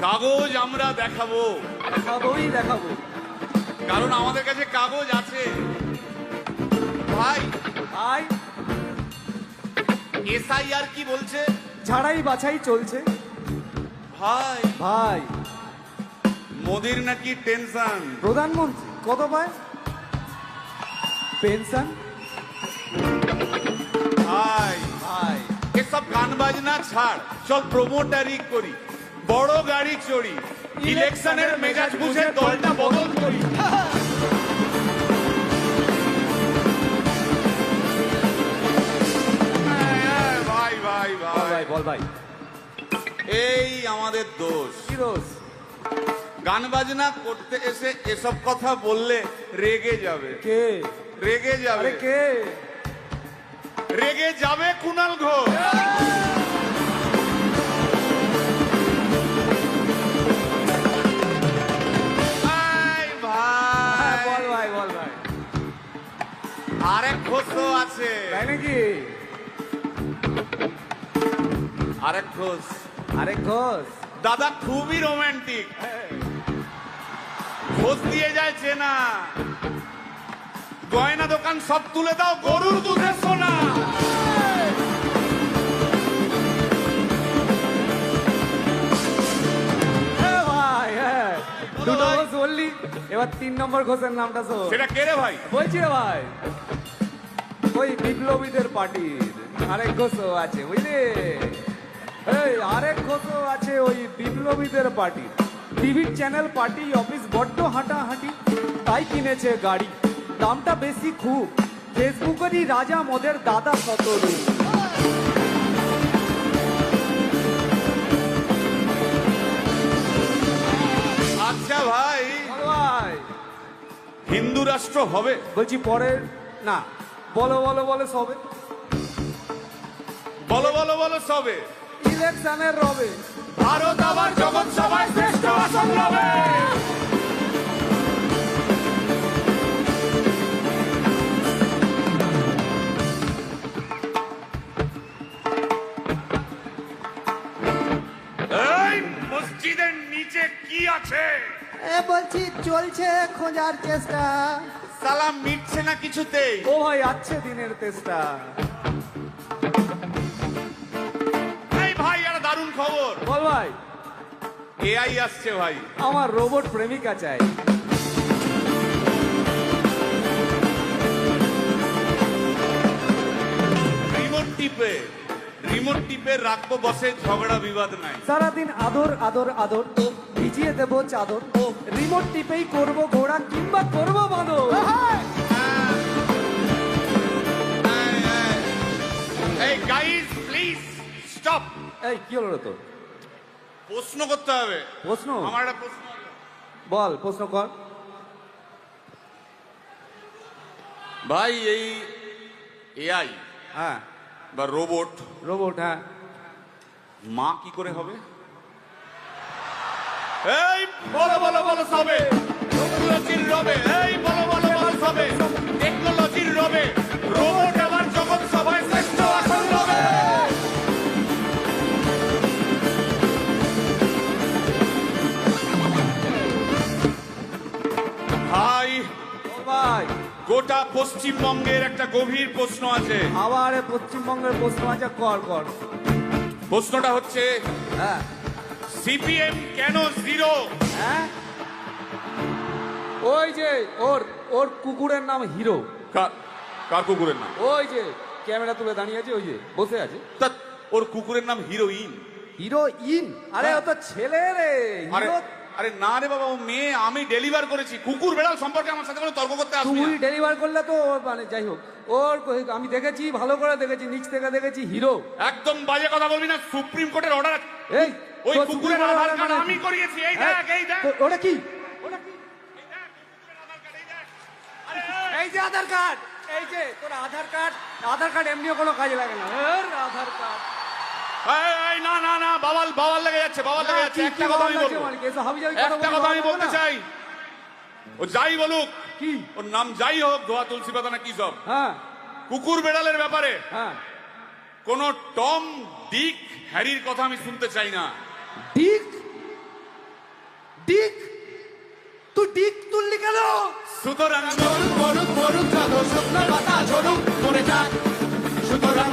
কাগজ আমরা দেখাবো, দেখাবো, কারণ আমাদের কাছে কাগজ আছে। ভাই ভাই এসআইআর কি বলছে? ঝাড়াই বাছাই চলছে। ভাই ভাই মোদির নাকি টেনশন। প্রধানমন্ত্রী কত পায় পেনশন? ভাই ভাই এসব গান বাজনা ছাড়, চল প্রমোটারি করি, বড় গাড়ি চড়ি, ইলেকশনের মেজাজ বুঝে দলটা বদল করি। ভাই ভাই ভাই ভাই বল ভাই, এই আমাদের দোষ। কি দোষ? গান বাজনা করতে এসে এসব কথা বললে রেগে যাবে। কে রেগে যাবে? আরে কে? রেগে যাবে কুণাল ঘোষ। ভাই ভাই বল ভাই, বল ভাই। আরেক ঘোষ তো আছে। তাই নাকি? আরেক ঘোষ, আরে ঘোষ দাদা খুবই রোমান্টিক, ঘোষ দিয়ে যায় চেনা। গয়না দোকান সব তুলে দাও, গরুর দুধের সোনা। ভাই, হ্যাঁ দুটো ঘোষ বললি, এবার 3 নম্বর ঘোষের নামটা শোন। সেটা কে রে ভাই? বলছি রে ভাই, ওই বিপ্লবীদের পার্টির আরেক ঘোষও আছে বুঝলি। এই আরেক ঘোষও আছে ওই বিপ্লবীদের পার্টি। টিভির চ্যানেল পার্টি অফিস বড্ড হাঁটাহাঁটি, তাই কিনেছে গাড়ি, দামটা বেশি খুব। ফেসবুকেরই রাজা মদের দাদা শতরূপ। আচ্ছা ভাই, ভাই হিন্দু রাষ্ট্র হবে? বলছি পরের না, বলো বলো বলো সবে, বলো বলো বলো সবে। ইলেকশনের রবে ভারত আবার জগৎ সভায় শ্রেষ্ঠ আসন লবে। এই মসজিদের নিচে কি আছে? বলছি চলছে খোঁজার চেষ্টা। সালাম মিটছে না কিছুতেই। ও ভাই আছে দিনের চেষ্টা। এই ভাই একটা দারুণ খবর, বল ভাই। এআই আসছে ভাই। আমার রোবট প্রেমিকা চাই। রিমোট টিপে রাখবো বসে, ঝগড়া বিবাদ নাই। সারাদিন আদর আদর আদর, ভিজিয়ে দেবো চাদর, রিমোট টিপেই করবো ঘোড়া কিংবা করবো বাঁদর। এই গাইস প্লিজ স্টপ। এই কি হলো রে তোর? প্রশ্ন করতে হবে। প্রশ্ন? আমার একটা প্রশ্ন আছে। বল প্রশ্ন কর। ভাই এই এআই হ্যাঁ বা রোবট, রোবট, হ্যাঁ মা কি করে হবে? এই বলো বলো বলো সবে, টেকনোলজির রবে। এই বলো বলো বলো সবে, টেকনোলজির রবে, রোবট আবার জগৎ সভায় শ্রেষ্ঠ আসন লবে। ভাই ভাই গোটা পশ্চিমবঙ্গের একটা গভীর প্রশ্ন আছে। আবার পশ্চিমবঙ্গের প্রশ্ন আছে, কর কর। প্রশ্নটা হচ্ছে, হ্যাঁ সিপিএম কেন জিরো? হ্যাঁ ওই যে ওর ওর কুকুরের নাম হিরো। কার কুকুরের নাম? ওই যে ক্যামেরা তুলে দাঁড়িয়ে আছে, ওই যে বসে আছে। তা ওর কুকুরের নাম হিরোইন। হিরোইন? আরে ও তো ছেলে রে। আরে হিরো আরে না রে বাবা, ও মেয়ে। আমি ডেলিভার করেছি। কুকুর বেড়াল সম্পর্কে আমার সাথে কোনো তর্ক করতে আসবি তুই না। ডেলিভার করলে তো মানে যাই হোক, ওর আমি দেখেছি, ভালো করে দেখেছি, নিচ থেকে দেখেছি হিরো। একদম বাজে কথা বলবি না, সুপ্রিম কোর্টের অর্ডার আছে। এই ওই তোর কুকুরের সুপ্রিম আধার কোর্টের কার্ড মানে আমি কি? করিয়েছি। এই হ্যাঁ, দেখ, এই দেখ, ওটা কি? এই দেখ, কুকুরের আধার কার্ড, এই দেখ। আরে এই যে আধার কার্ড, এই যে তোর আধার কার্ড। আধার কার্ড এমনিও কোনো কাজে লাগে না। আধার কার্ড এই না না না, বাবাল বাবাল লেগে যাচ্ছে, বাবাল লেগে যাচ্ছে। একটা কথা আমি বলবো, একটা কথা আমি বলতে চাই। ও যাই বলুক, কি ওর নাম যাই হোক, ধোয়া তুলসী পাতা না কি সব, হ্যাঁ কুকুর বেড়ালের ব্যাপারে হ্যাঁ কোন টম ডিক হ্যারির কথা আমি শুনতে চাই না। ডিক ডিক তুই ডিক তুললি কেন? সুতরাং মরুক মরুক মরুক যত শুকনো পাতা ঝরুক মরে যাক সুতরাং